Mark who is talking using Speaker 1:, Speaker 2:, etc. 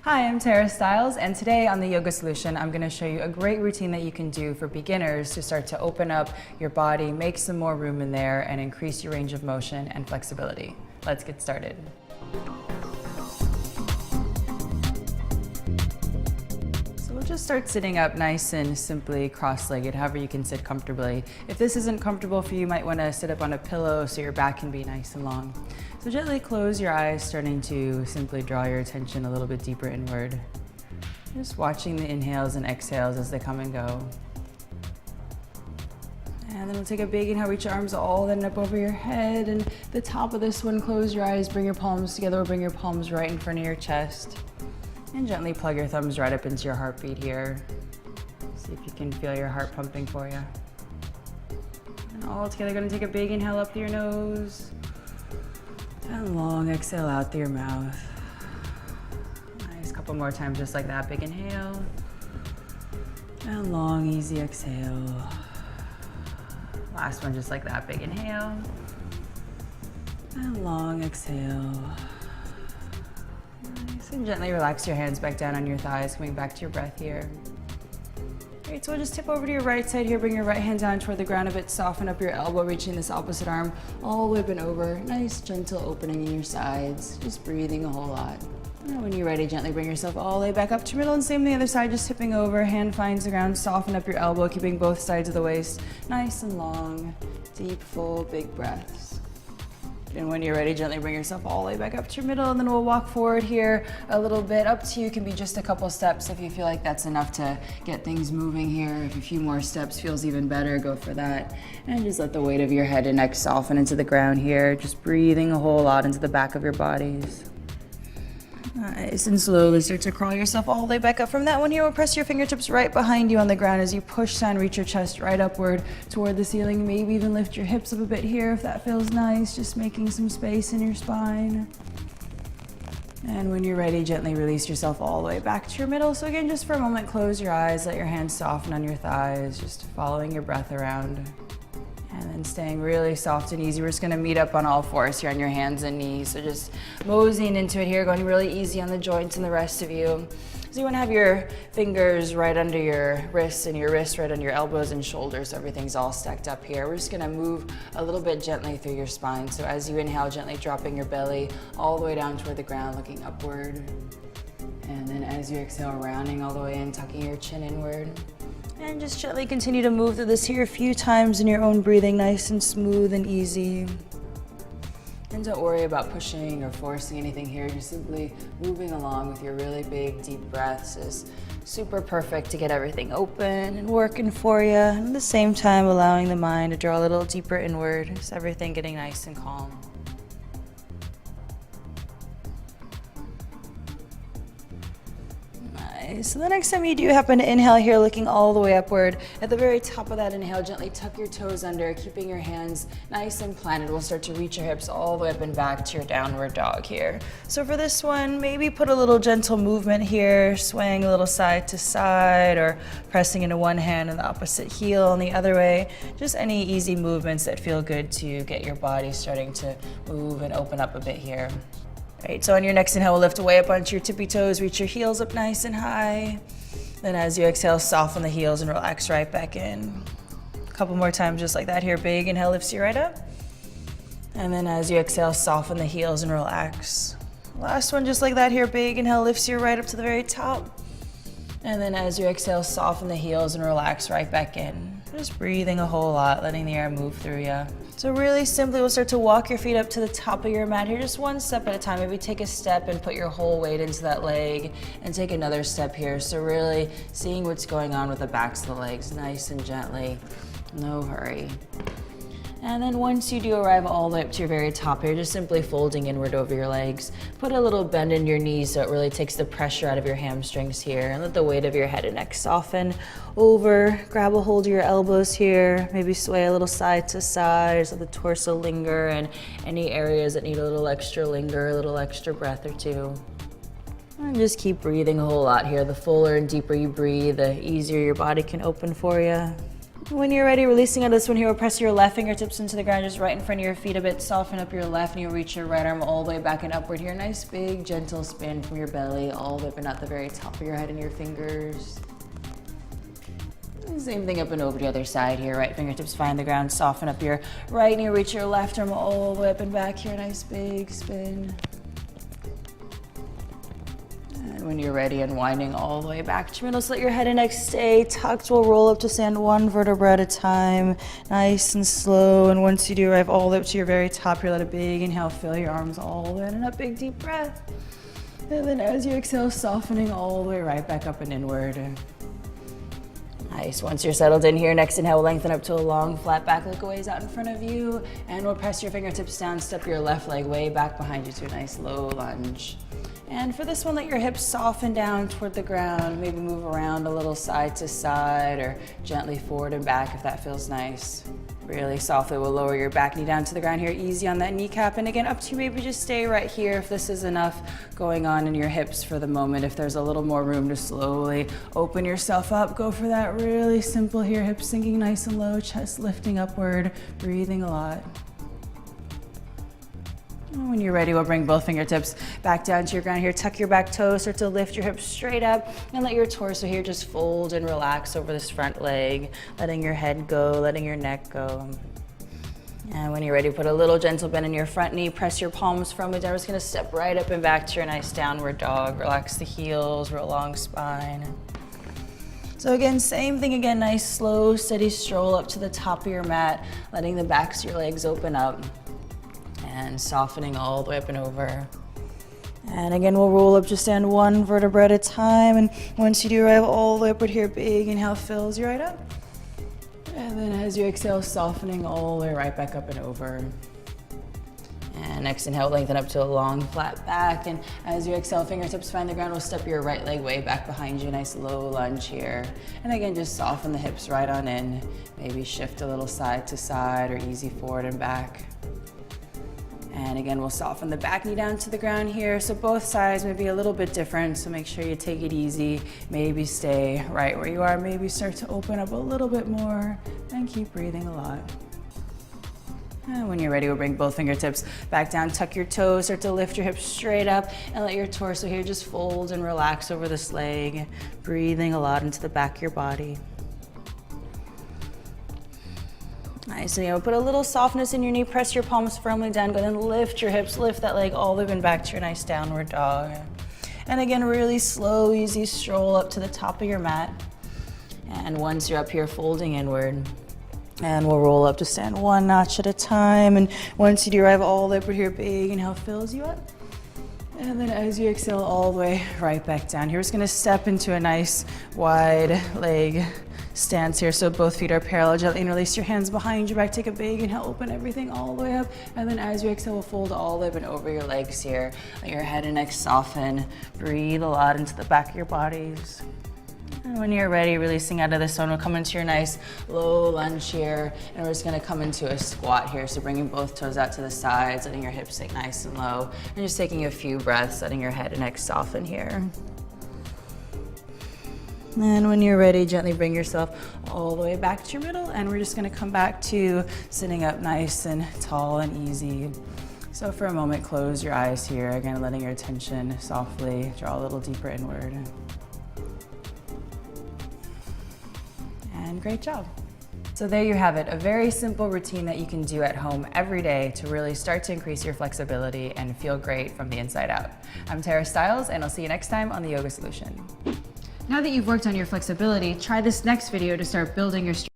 Speaker 1: Hi, I'm Stiles, and today on the Yoga Solution, I'm going to show you a great routine that you can do for beginners to start to open up your body, make some more room in there, and increase your range of motion and flexibility. Let's get started. So we'll just start sitting up nice and simply cross-legged, however you can sit comfortably. If this isn't comfortable for you, you might want to sit up on a pillow so your back can be nice and long. So gently close your eyes, starting to simply draw your attention a little bit deeper inward. Just watching the inhales and exhales as they come and go. And then we'll take a big inhale, reach your arms all the way up over your head. And the top of this one, close your eyes, bring your palms together, or bring your palms right in front of your chest. And gently plug your thumbs right up into your heartbeat here. See if you can feel your heart pumping for you. And all together, gonna take a big inhale up through your nose. And long exhale out through your mouth. Nice, couple more times just like that. Big inhale. And long, easy exhale. Last one just like that. Big inhale. And long exhale. Nice, and gently relax your hands back down on your thighs, coming back to your breath here. Great, so we'll just tip over to your right side here, bring your right hand down toward the ground a bit, soften up your elbow, reaching this opposite arm all the way up and over. Nice, gentle opening in your sides, just breathing a whole lot. And when you're ready, gently bring yourself all the way back up to your middle, and same on the other side, just tipping over, hand finds the ground, soften up your elbow, keeping both sides of the waist nice and long, deep, full, big breaths. And when you're ready, gently bring yourself all the way back up to your middle, and then we'll walk forward here a little bit. Up to you, can be just a couple steps if you feel like that's enough to get things moving here. If a few more steps feels even better, go for that. And just let the weight of your head and neck soften into the ground here, just breathing a whole lot into the back of your bodies. Nice, and slowly start to crawl yourself all the way back up from that one here. We'll press your fingertips right behind you on the ground as you push down, reach your chest right upward toward the ceiling. Maybe even lift your hips up a bit here if that feels nice, just making some space in your spine. And when you're ready, gently release yourself all the way back to your middle. So again, just for a moment, close your eyes, let your hands soften on your thighs, just following your breath around. And then staying really soft and easy. We're just gonna meet up on all fours here on your hands and knees. So just moseying into it here, going really easy on the joints and the rest of you. So you wanna have your fingers right under your wrists and your wrists right under your elbows and shoulders. So everything's all stacked up here. We're just gonna move a little bit gently through your spine. So as you inhale, gently dropping your belly all the way down toward the ground, looking upward. And then as you exhale, rounding all the way in, tucking your chin inward. And just gently continue to move through this here a few times in your own breathing, nice and smooth and easy. And don't worry about pushing or forcing anything here, just simply moving along with your really big, deep breaths is super perfect to get everything open and working for you. And at the same time, allowing the mind to draw a little deeper inward, just everything getting nice and calm. So the next time you do happen to inhale here, looking all the way upward, at the very top of that inhale, gently tuck your toes under, keeping your hands nice and planted. We'll start to reach your hips all the way up and back to your downward dog here. So for this one, maybe put a little gentle movement here, swaying a little side to side, or pressing into one hand and the opposite heel and the other way. Just any easy movements that feel good to get your body starting to move and open up a bit here. Right, so on your next inhale, we'll lift way up onto your tippy toes, reach your heels up nice and high. Then as you exhale, soften the heels and relax right back in. A couple more times just like that here. Big inhale lifts you right up. And then as you exhale, soften the heels and relax. Last one just like that here. Big inhale lifts you right up to the very top. And then as you exhale, soften the heels and relax right back in. Just breathing a whole lot, letting the air move through you. So really simply, we'll start to walk your feet up to the top of your mat here, just one step at a time. Maybe take a step and put your whole weight into that leg, and take another step here. So really seeing what's going on with the backs of the legs, nice and gently, no hurry. And then once you do arrive all the way up to your very top here, just simply folding inward over your legs. Put a little bend in your knees so it really takes the pressure out of your hamstrings here, and let the weight of your head and neck soften over. Grab a hold of your elbows here, maybe sway a little side to side, just let the torso linger, and any areas that need a little extra linger, a little extra breath or two. And just keep breathing a whole lot here. The fuller and deeper you breathe, the easier your body can open for you. When you're ready, releasing out of this one here, we'll press your left fingertips into the ground, just right in front of your feet a bit. Soften up your left knee, reach your right arm all the way back and upward here. Nice big gentle spin from your belly all the way up and out the very top of your head and your fingers. Same thing up and over the other side here. Right fingertips find the ground, soften up your right knee, reach your left arm all the way up and back here. Nice big spin. And when you're ready, unwinding all the way back to middle. So let your head and neck stay tucked. We'll roll up to stand one vertebra at a time, nice and slow. And once you do arrive all the way up to your very top here, let a big inhale, fill your arms all the way in, and a big deep breath. And then as you exhale, softening all the way right back up and inward. Nice. Once you're settled in here, next inhale, lengthen up to a long, flat back, look away out in front of you, and we'll press your fingertips down, step your left leg way back behind you to a nice low lunge. And for this one, let your hips soften down toward the ground, maybe move around a little side to side or gently forward and back if that feels nice. Really softly, we'll lower your back knee down to the ground here, easy on that kneecap. And again, up to you, maybe just stay right here if this is enough going on in your hips for the moment. If there's a little more room to slowly open yourself up, go for that really simple here, hips sinking nice and low, chest lifting upward, breathing a lot. When you're ready, we'll bring both fingertips back down to your ground here. Tuck your back toes, start to lift your hips straight up, and let your torso here just fold and relax over this front leg, letting your head go, letting your neck go. And when you're ready, put a little gentle bend in your front knee, press your palms firmly down. We're just gonna step right up and back to your nice downward dog. Relax the heels, roll long spine. So again, same thing again, nice slow, steady stroll up to the top of your mat, letting the backs of your legs open up. And softening all the way up and over. And again, we'll roll up, just stand one vertebra at a time. And once you do arrive all the way upward here, big inhale fills you right up. And then as you exhale, softening all the way right back up and over. And next inhale, lengthen up to a long flat back. And as you exhale, fingertips find the ground, we'll step your right leg way back behind you. Nice low lunge here. And again, just soften the hips right on in. Maybe shift a little side to side or easy forward and back. And again, we'll soften the back knee down to the ground here. So both sides may be a little bit different, so make sure you take it easy. Maybe stay right where you are. Maybe start to open up a little bit more and keep breathing a lot. And when you're ready, we'll bring both fingertips back down, tuck your toes, start to lift your hips straight up, and let your torso here just fold and relax over this leg, breathing a lot into the back of your body. Nice, and put a little softness in your knee, press your palms firmly down, go ahead and lift your hips, lift that leg all the way back to your nice downward dog. And again, really slow, easy stroll up to the top of your mat. And once you're up here, folding inward. And we'll roll up to stand one notch at a time. And once you do arrive all the way up here, big inhale fills you up. And then as you exhale all the way right back down here, we're just gonna step into a nice wide leg stance here. So both feet are parallel. Gently release your hands behind your back. Take a big inhale, open everything all the way up. And then as you exhale, we'll fold all the way up and over your legs here. Let your head and neck soften. Breathe a lot into the back of your bodies. And when you're ready, releasing out of this one, we'll come into your nice low lunge here. And we're just gonna come into a squat here. So bringing both toes out to the sides, letting your hips sink nice and low. And just taking a few breaths, letting your head and neck soften here. And when you're ready, gently bring yourself all the way back to your middle. And we're just gonna come back to sitting up nice and tall and easy. So for a moment, close your eyes here. Again, letting your attention softly draw a little deeper inward. And great job. So there you have it, a very simple routine that you can do at home every day to really start to increase your flexibility and feel great from the inside out. I'm Tara Stiles, and I'll see you next time on The Yoga Solution. Now that you've worked on your flexibility, try this next video to start building your strength.